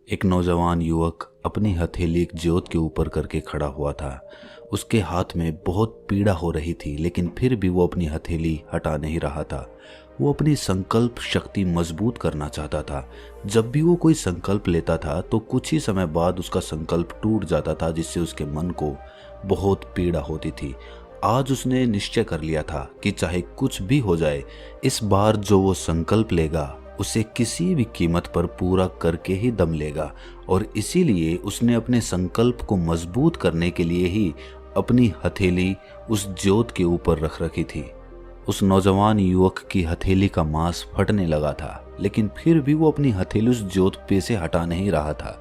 एक नौजवान युवक अपनी हथेली एक ज्योत के ऊपर करके खड़ा हुआ था। उसके हाथ में बहुत पीड़ा हो रही थी, लेकिन फिर भी वो अपनी हथेली हटा नहीं रहा था। वो अपनी संकल्प शक्ति मजबूत करना चाहता था। जब भी वो कोई संकल्प लेता था तो कुछ ही समय बाद उसका संकल्प टूट जाता था, जिससे उसके मन को बहुत पीड़ा होती थी। आज उसने निश्चय कर लिया था कि चाहे कुछ भी हो जाए, इस बार जो वो संकल्प लेगा उसे किसी भी कीमत पर पूरा करके ही दम लेगा। और इसीलिए उसने अपने संकल्प को मजबूत करने के लिए ही अपनी हथेली उस ज्योत के ऊपर रख रखी थी। उस नौजवान युवक की हथेली का मांस फटने लगा था, लेकिन फिर भी वो अपनी हथेली उस ज्योत पे से हटा नहीं रहा था।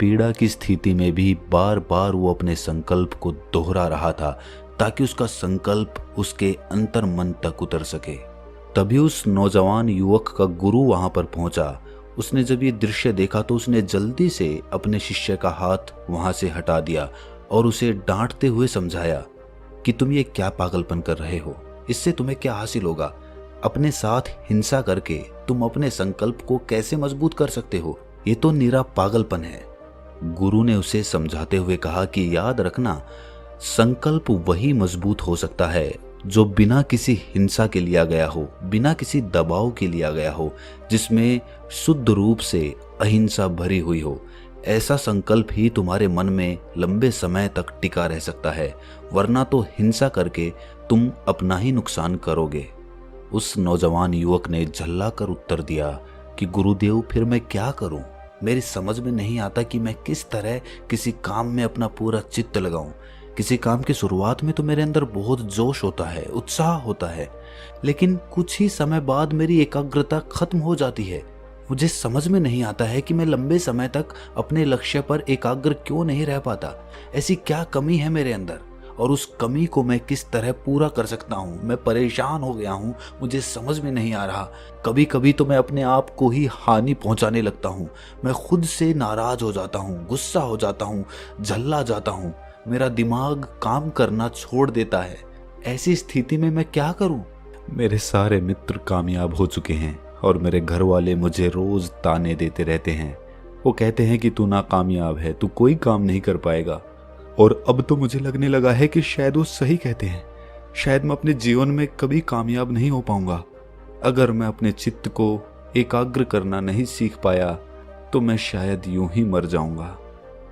पीड़ा की स्थिति में भी बार बार वो अपने संकल्प को दोहरा रहा था, ताकि उसका संकल्प उसके अंतर मन तक उतर सके। तभी उस नौजवान युवक का गुरु वहां पर पहुंचा। उसने जब ये दृश्य देखा तो उसने जल्दी से अपने शिष्य का हाथ वहां से हटा दिया और उसे डांटते हुए समझाया कि तुम ये क्या पागलपन कर रहे हो, इससे तुम्हें क्या हासिल होगा? अपने साथ हिंसा करके तुम अपने संकल्प को कैसे मजबूत कर सकते हो? ये तो निरा पागलपन है। गुरु ने उसे समझाते हुए कहा कि याद रखना, संकल्प वही मजबूत हो सकता है जो बिना किसी हिंसा के लिया गया हो, बिना किसी दबाव के लिया गया हो, जिसमें शुद्ध रूप से अहिंसा भरी हुई हो। ऐसा संकल्प ही तुम्हारे मन में लंबे समय तक टिका रह सकता है, वरना तो हिंसा करके तुम अपना ही नुकसान करोगे। उस नौजवान युवक ने झल्ला कर उत्तर दिया कि गुरुदेव, फिर मैं क्या करूं? मेरी समझ में नहीं आता कि मैं किस तरह किसी काम में अपना पूरा चित्त लगाऊं। किसी काम की शुरुआत में तो मेरे अंदर बहुत जोश होता है, उत्साह होता है, लेकिन कुछ ही समय बाद मेरी एकाग्रता खत्म हो जाती है। मुझे समझ में नहीं आता है कि मैं लंबे समय तक अपने लक्ष्य पर एकाग्र क्यों नहीं रह पाता। ऐसी क्या कमी है मेरे अंदर, और उस कमी को मैं किस तरह पूरा कर सकता हूँ? मैं परेशान हो गया हूँ, मुझे समझ में नहीं आ रहा। कभी कभी तो मैं अपने आप को ही हानि पहुंचाने लगता हूँ। मैं खुद से नाराज हो जाता हूँ, गुस्सा हो जाता हूँ, झल्ला जाता हूँ। मेरा दिमाग काम करना छोड़ देता है। ऐसी स्थिति में मैं क्या करूं? मेरे सारे मित्र कामयाब हो चुके हैं और मेरे घर वाले मुझे रोज ताने देते रहते हैं। वो कहते हैं कि तू नाकामयाब है, तू कोई काम नहीं कर पाएगा। और अब तो मुझे लगने लगा है कि शायद वो सही कहते हैं। शायद मैं अपने जीवन में कभी कामयाब नहीं हो पाऊंगा। अगर मैं अपने चित्त को एकाग्र करना नहीं सीख पाया तो मैं शायद यूं ही मर जाऊंगा,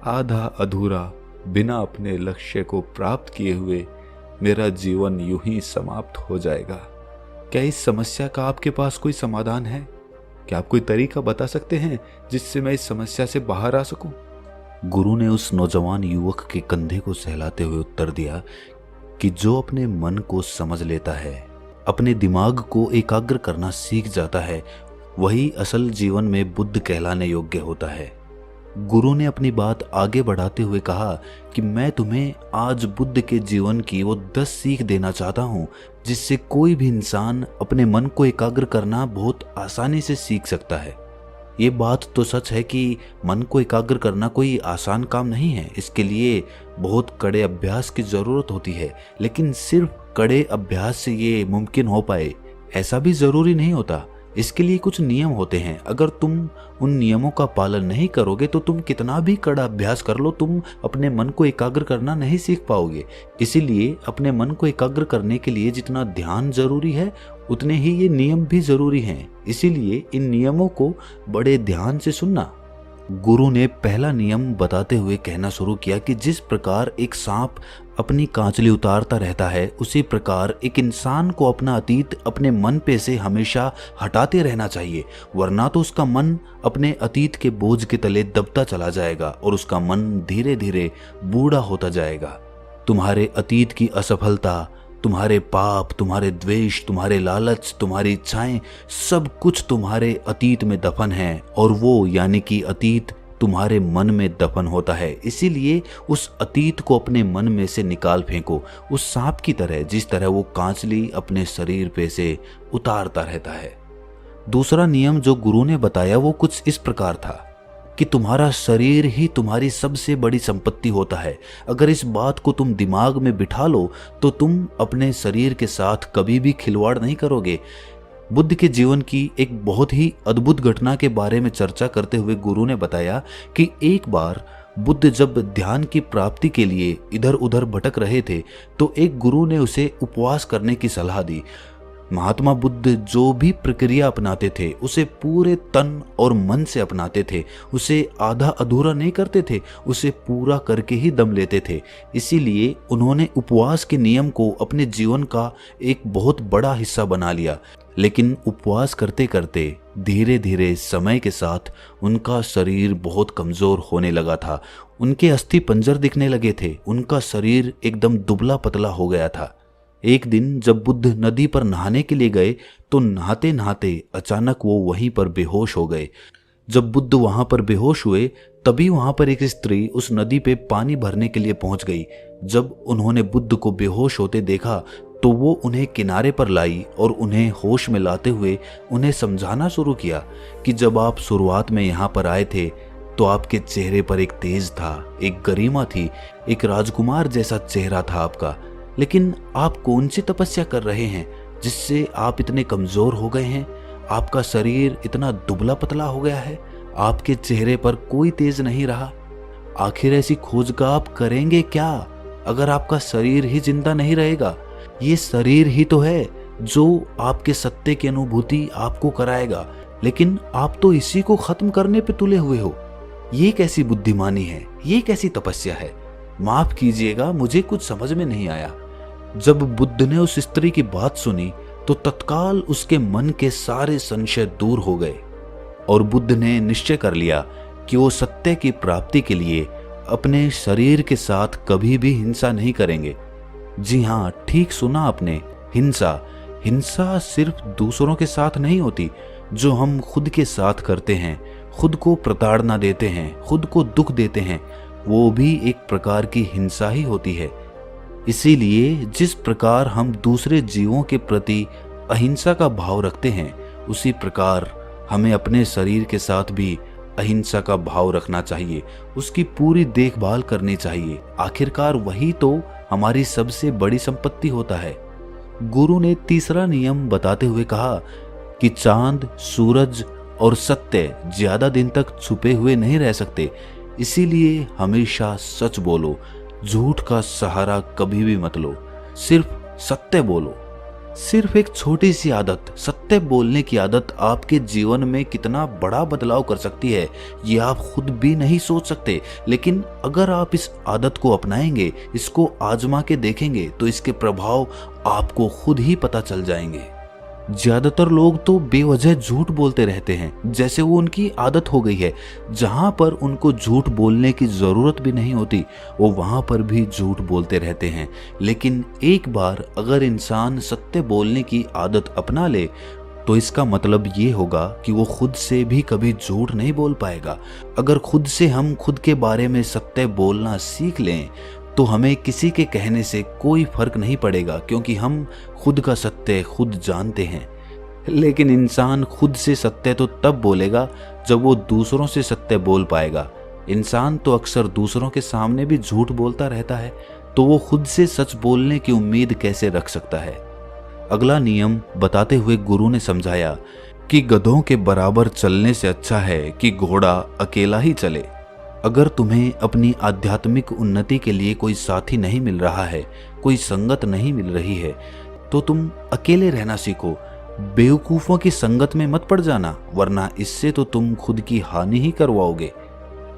आधा अधूरा, बिना अपने लक्ष्य को प्राप्त किए हुए मेरा जीवन यूं ही समाप्त हो जाएगा। क्या इस समस्या का आपके पास कोई समाधान है? क्या आप कोई तरीका बता सकते हैं जिससे मैं इस समस्या से बाहर आ सकूं? गुरु ने उस नौजवान युवक के कंधे को सहलाते हुए उत्तर दिया कि जो अपने मन को समझ लेता है, अपने दिमाग को एकाग्र करना सीख जाता है, वही असल जीवन में बुद्ध कहलाने योग्य होता है। गुरु ने अपनी बात आगे बढ़ाते हुए कहा कि मैं तुम्हें आज बुद्ध के जीवन की वो 10 सीख देना चाहता हूँ, जिससे कोई भी इंसान अपने मन को एकाग्र करना बहुत आसानी से सीख सकता है। ये बात तो सच है कि मन को एकाग्र करना कोई आसान काम नहीं है। इसके लिए बहुत कड़े अभ्यास की ज़रूरत होती है, लेकिन सिर्फ कड़े अभ्यास से ये मुमकिन हो पाए ऐसा भी ज़रूरी नहीं होता। इसके लिए कुछ नियम होते हैं। अगर तुम उन नियमों का पालन नहीं करोगे तो तुम कितना भी कड़ा अभ्यास कर लो, तुम अपने मन को एकाग्र करना नहीं सीख पाओगे। इसीलिए अपने मन को एकाग्र करने के लिए जितना ध्यान जरूरी है, उतने ही ये नियम भी जरूरी हैं। इसीलिए इन नियमों को बड़े ध्यान से सुनना। गुरु ने पहला नियम बताते हुए कहना शुरू किया कि जिस प्रकार एक सांप अपनी कांचली उतारता रहता है, उसी प्रकार एक इंसान को अपना अतीत अपने मन पे से हमेशा हटाते रहना चाहिए, वरना तो उसका मन अपने अतीत के बोझ के तले दबता चला जाएगा और उसका मन धीरे धीरे बूढ़ा होता जाएगा। तुम्हारे अतीत की असफलता, तुम्हारे पाप, तुम्हारे द्वेष, तुम्हारे लालच, तुम्हारी इच्छाएं, सब कुछ तुम्हारे अतीत में दफन है, और वो यानी कि अतीत तुम्हारे मन में दफन होता है। इसीलिए उस अतीत को अपने मन में से निकाल फेंको, उस सांप की तरह जिस तरह वो कांचली अपने शरीर पे से उतारता रहता है। दूसरा नियम जो गुरु ने बताया वो कुछ इस प्रकार था कि तुम्हारा शरीर ही तुम्हारी सबसे बड़ी संपत्ति होता है। अगर इस बात को तुम दिमाग में बिठा लो तो तुम अपने शरीर के साथ कभी भी खिलवाड़ नहीं करोगे। बुद्ध के जीवन की एक बहुत ही अद्भुत घटना के बारे में चर्चा करते हुए गुरु ने बताया कि एक बार बुद्ध जब ध्यान की प्राप्ति के लिए इधर उधर भटक रहे थे तो एक गुरु ने उसे उपवास करने की सलाह दी। महात्मा बुद्ध जो भी प्रक्रिया अपनाते थे उसे पूरे तन और मन से अपनाते थे, उसे आधा अधूरा नहीं करते थे, उसे पूरा करके ही दम लेते थे। इसीलिए उन्होंने उपवास के नियम को अपने जीवन का एक बहुत बड़ा हिस्सा बना लिया। लेकिन उपवास करते करते धीरे धीरे समय के साथ उनका शरीर बहुत कमजोर होने लगा था। उनके अस्थि पंजर दिखने लगे थे, उनका शरीर एकदम दुबला पतला हो गया था। एक दिन जब बुद्ध नदी पर नहाने के लिए गए तो नहाते नहाते अचानक वो वहीं पर बेहोश हो गए। जब बुद्ध वहां पर बेहोश हुए तभी वहां पर एक स्त्री उस नदी पे पानी भरने के लिए पहुंच गई। जब उन्होंने बुद्ध को बेहोश होते देखा तो वो उन्हें किनारे पर लाई और उन्हें होश में लाते हुए उन्हें समझाना शुरू किया कि जब आप शुरुआत में यहाँ पर आए थे तो आपके चेहरे पर एक तेज था, एक गरिमा थी, एक राजकुमार जैसा चेहरा था आपका। लेकिन आप कौन सी तपस्या कर रहे हैं जिससे आप इतने कमजोर हो गए हैं? आपका शरीर इतना दुबला पतला हो गया है, आपके चेहरे पर कोई तेज नहीं रहा। आखिर ऐसी खोज का आप करेंगे क्या अगर आपका शरीर ही जिंदा नहीं रहेगा? ये शरीर ही तो है जो आपके सत्य की अनुभूति आपको कराएगा, लेकिन आप तो इसी को खत्म करने पे तुले हुए हो। ये कैसी बुद्धिमानी है, ये कैसी तपस्या है? माफ कीजिएगा, मुझे कुछ समझ में नहीं आया। जब बुद्ध ने उस स्त्री की बात सुनी तो तत्काल उसके मन के सारे संशय दूर हो गए और बुद्ध ने निश्चय कर लिया कि वो सत्य की प्राप्ति के लिए अपने शरीर के साथ कभी भी हिंसा नहीं करेंगे। जी हाँ, ठीक सुना आपने, हिंसा। हिंसा सिर्फ दूसरों के साथ नहीं होती, जो हम खुद के साथ करते हैं, खुद को प्रताड़ना देते हैं, खुद को दुख देते हैं, वो भी एक प्रकार की हिंसा ही होती है। इसीलिए जिस प्रकार हम दूसरे जीवों के प्रति अहिंसा का भाव रखते हैं, उसी प्रकार हमें अपने शरीर के साथ भी अहिंसा का भाव रखना चाहिए, उसकी पूरी देखभाल करनी चाहिए। आखिरकार वही तो हमारी सबसे बड़ी संपत्ति होता है। गुरु ने तीसरा नियम बताते हुए कहा कि चांद, सूरज और सत्य ज्यादा दिन तक छुपे हुए नहीं रह सकते, इसीलिए हमेशा सच बोलो, झूठ का सहारा कभी भी मत लो, सिर्फ सत्य बोलो। सिर्फ एक छोटी सी आदत, सत्य बोलने की आदत आपके जीवन में कितना बड़ा बदलाव कर सकती है ये आप खुद भी नहीं सोच सकते। लेकिन अगर आप इस आदत को अपनाएंगे, इसको आजमा के देखेंगे तो इसके प्रभाव आपको खुद ही पता चल जाएंगे। ज्यादातर लोग तो बेवजह झूठ बोलते रहते हैं, जैसे वो उनकी आदत हो गई है। जहां पर उनको झूठ बोलने की जरूरत भी नहीं होती, वो वहां पर भी झूठ बोलते रहते हैं। लेकिन एक बार अगर इंसान सत्य बोलने की आदत अपना ले तो इसका मतलब ये होगा कि वो खुद से भी कभी झूठ नहीं बोल पाएगा। अगर खुद से हम खुद के बारे में सत्य बोलना सीख लें तो हमें किसी के कहने से कोई फर्क नहीं पड़ेगा, क्योंकि हम खुद का सत्य खुद जानते हैं। लेकिन इंसान खुद से सत्य तो तब बोलेगा जब वो दूसरों से सत्य बोल पाएगा। इंसान तो अक्सर दूसरों के सामने भी झूठ बोलता रहता है, तो वो खुद से सच बोलने की उम्मीद कैसे रख सकता है? अगला नियम बताते हुए गुरु ने समझाया कि गधों के बराबर चलने से अच्छा है कि घोड़ा अकेला ही चले। अगर तुम्हें अपनी आध्यात्मिक उन्नति के लिए कोई साथी नहीं मिल रहा है, कोई संगत नहीं मिल रही है, तो तुम अकेले रहना सीखो। बेवकूफों की संगत में मत पड़ जाना, वरना इससे तो तुम खुद की हानि ही करवाओगे।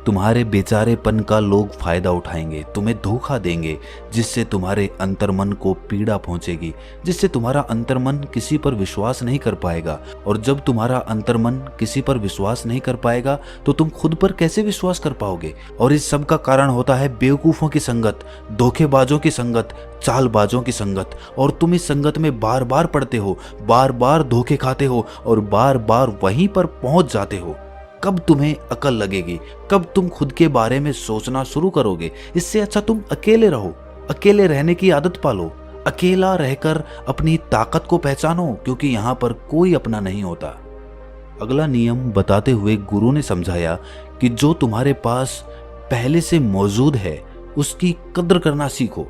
तुम्हारे बेचारेपन का लोग फायदा उठाएंगे, तुम्हें धोखा देंगे, जिससे तुम्हारे अंतर्मन को पीड़ा पहुंचेगी, जिससे तुम्हारा अंतर्मन किसी पर विश्वास नहीं कर पाएगा। और जब तुम्हारा अंतर्मन किसी पर विश्वास नहीं कर पाएगा तो तुम खुद पर कैसे विश्वास कर पाओगे? और इस सब का कारण होता है बेवकूफों की संगत, धोखेबाजों की संगत, चालबाजों की संगत। और तुम इस संगत में बार बार पड़ते हो, बार बार धोखे खाते हो और बार बार वहीं पर पहुंच जाते हो। कब तुम्हें अकल लगेगी? कब तुम खुद के बारे में सोचना शुरू करोगे? इससे अच्छा तुम अकेले रहो, अकेले रहने की आदत पालो, अकेला रहकर अपनी ताकत को पहचानो, क्योंकि यहाँ पर कोई अपना नहीं होता। अगला नियम बताते हुए गुरु ने समझाया कि जो तुम्हारे पास पहले से मौजूद है उसकी कद्र करना सीखो।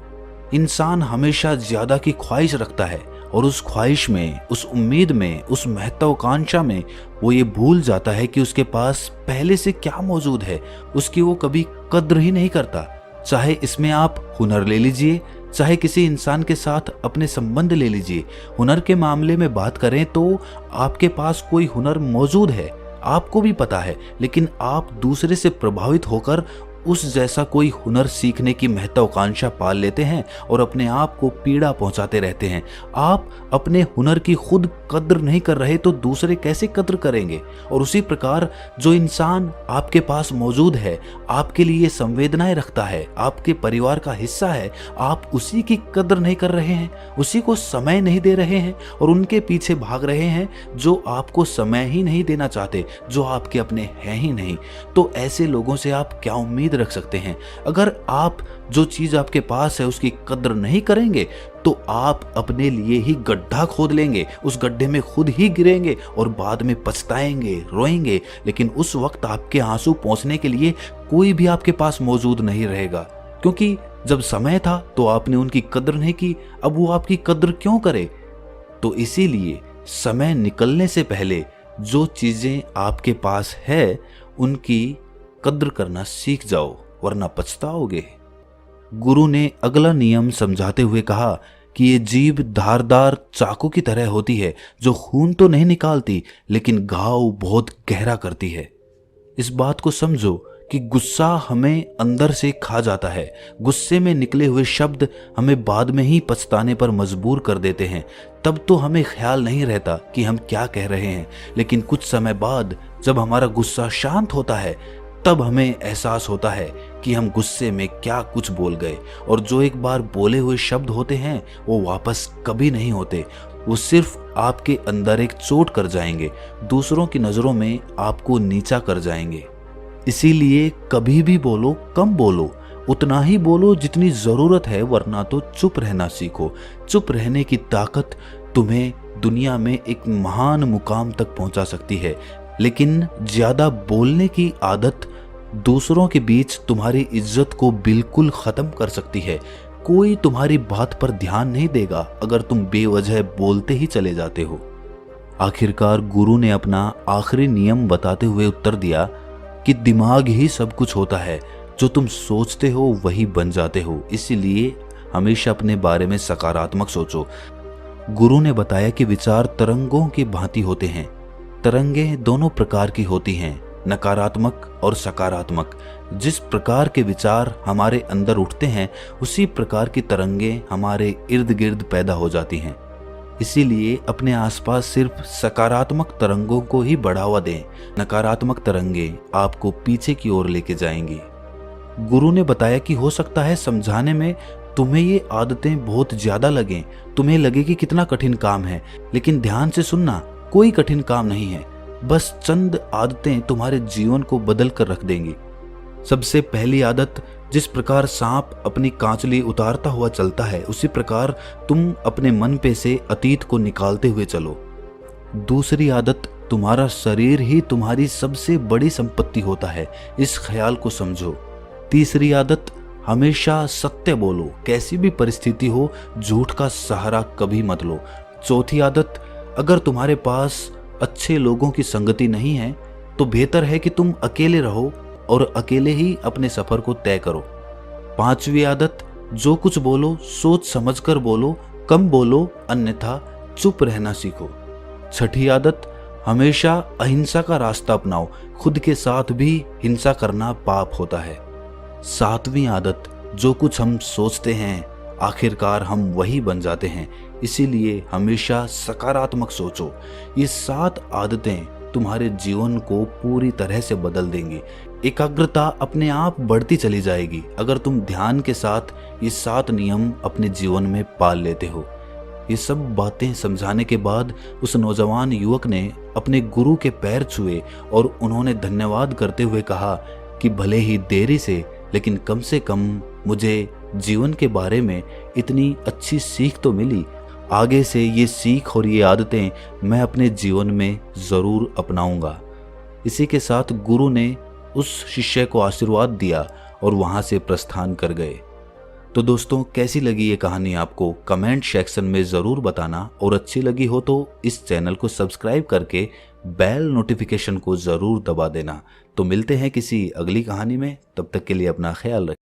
इंसान हमेशा ज्यादा की ख्वाहिश रखता है और उस ख्वाहिश में, उस उम्मीद में, उस महत्वाकांक्षा में वो ये भूल जाता है कि उसके पास पहले से क्या मौजूद है। उसकी वो कभी कद्र ही नहीं करता। चाहे इसमें आप हुनर ले लीजिए, चाहे किसी इंसान के साथ अपने संबंध ले लीजिए। हुनर के मामले में बात करें तो आपके पास कोई हुनर मौजूद है, आपको भी पता है, लेकिन आप दूसरे से प्रभावित होकर उस जैसा कोई हुनर सीखने की महत्वाकांक्षा पाल लेते हैं और अपने आप को पीड़ा पहुंचाते रहते हैं। आप अपने हुनर की खुद कद्र नहीं कर रहे तो दूसरे कैसे कद्र करेंगे। और उसी प्रकार जो इंसान आपके पास मौजूद है, आपके लिए संवेदनाएं रखता है, आपके परिवार का हिस्सा है, आप उसी की कद्र नहीं कर रहे हैं, उसी को समय नहीं दे रहे हैं और उनके पीछे भाग रहे हैं जो आपको समय ही नहीं देना चाहते, जो आपके अपने हैं ही नहीं। तो ऐसे लोगों से आप क्या उम्मीद रख सकते हैं। अगर आप जो चीज आपके पास है उसकी कद्र नहीं करेंगे तो आप अपने लिए ही गड्ढा खोद लेंगे, उस गड्ढे में खुद ही गिरेंगे और बाद में पछताएंगे, रोएंगे। लेकिन उस वक्त आपके आंसू पहुंचने के लिए कोई भी आपके पास मौजूद नहीं रहेगा, क्योंकि जब समय था तो आपने उनकी कद्र नहीं की, अब वो आपकी कद्र क्यों करे। तो इसीलिए समय निकलने से पहले जो चीजें आपके पास है उनकी कद्र करना सीख जाओ, वरना पछताओगे। गुरु ने अगला नियम समझाते हुए कहा कि ये जीभ धारदार चाकू की तरह होती है, जो खून तो नहीं निकालती लेकिन घाव बहुत गहरा करती है। इस बात को समझो कि गुस्सा हमें अंदर से खा जाता है। गुस्से में निकले हुए शब्द हमें बाद में ही पछताने पर मजबूर कर देते हैं। तब तो हमें ख्याल नहीं रहता कि हम क्या कह रहे हैं, लेकिन कुछ समय बाद जब हमारा गुस्सा शांत होता है तब हमें एहसास होता है कि हम गुस्से में क्या कुछ बोल गए। और जो एक बार बोले हुए शब्द होते हैं वो वापस कभी नहीं होते, वो सिर्फ आपके अंदर एक चोट कर जाएंगे, दूसरों की नजरों में आपको नीचा कर जाएंगे। इसीलिए कभी भी बोलो कम बोलो, उतना ही बोलो जितनी जरूरत है, वरना तो चुप रहना सीखो। चुप रहने की ताकत तुम्हें दुनिया में एक महान मुकाम तक पहुंचा सकती है, लेकिन ज्यादा बोलने की आदत दूसरों के बीच तुम्हारी इज्जत को बिल्कुल खत्म कर सकती है। कोई तुम्हारी बात पर ध्यान नहीं देगा अगर तुम बेवजह बोलते ही चले जाते हो। आखिरकार गुरु ने अपना आखिरी नियम बताते हुए उत्तर दिया कि दिमाग ही सब कुछ होता है, जो तुम सोचते हो वही बन जाते हो। इसीलिए हमेशा अपने बारे में सकारात्मक सोचो। गुरु ने बताया कि विचार तरंगों की भांति होते हैं। तरंगें दोनों प्रकार की होती हैं, नकारात्मक और सकारात्मक। जिस प्रकार के विचार हमारे अंदर उठते हैं उसी प्रकार की तरंगें हमारे इर्द गिर्द पैदा हो जाती हैं। इसीलिए अपने आसपास सिर्फ सकारात्मक तरंगों को ही बढ़ावा दें। नकारात्मक तरंगें आपको पीछे की ओर लेके जाएंगी। गुरु ने बताया कि हो सकता है समझाने में तुम्हें ये आदतें बहुत ज्यादा लगें, तुम्हें लगे कि कितना कठिन काम है, लेकिन ध्यान से सुनना, कोई कठिन काम नहीं है। बस चंद आदतें तुम्हारे जीवन को बदल कर रख देंगी। सबसे पहली आदत, जिस प्रकार सांप अपनी कांचली उतारता हुआ चलता है उसी प्रकार तुम अपने मन पे से अतीत को निकालते हुए चलो। दूसरी आदत, तुम्हारा शरीर ही तुम्हारी सबसे बड़ी संपत्ति होता है, इस ख्याल को समझो। तीसरी आदत, हमेशा सत्य बोलो, कैसी भी परिस्थिति हो झूठ का सहारा कभी मत लो। चौथी आदत, अगर तुम्हारे पास अच्छे लोगों की संगति नहीं है तो बेहतर है कि तुम अकेले रहो और अकेले ही अपने सफर को तय करो। पांचवी आदत, जो कुछ बोलो सोच समझकर बोलो, कम बोलो, अन्यथा चुप रहना सीखो। छठी आदत, हमेशा अहिंसा का रास्ता अपनाओ, खुद के साथ भी हिंसा करना पाप होता है। सातवीं आदत, जो कुछ हम सोचते हैं आखिरकार हम वही बन जाते हैं, इसीलिए हमेशा सकारात्मक सोचो। ये 7 आदतें तुम्हारे जीवन को पूरी तरह से बदल देंगी। एकाग्रता अपने आप बढ़ती चली जाएगी अगर तुम ध्यान के साथ ये 7 नियम अपने जीवन में पाल लेते हो। ये सब बातें समझाने के बाद उस नौजवान युवक ने अपने गुरु के पैर छुए और उन्होंने धन्यवाद करते हुए कहा कि भले ही देरी से, लेकिन कम से कम मुझे जीवन के बारे में इतनी अच्छी सीख तो मिली। आगे से ये सीख और ये आदतें मैं अपने जीवन में ज़रूर अपनाऊंगा। इसी के साथ गुरु ने उस शिष्य को आशीर्वाद दिया और वहाँ से प्रस्थान कर गए। तो दोस्तों कैसी लगी ये कहानी आपको कमेंट सेक्शन में ज़रूर बताना, और अच्छी लगी हो तो इस चैनल को सब्सक्राइब करके बेल नोटिफिकेशन को ज़रूर दबा देना। तो मिलते हैं किसी अगली कहानी में, तब तक के लिए अपना ख्याल रखें।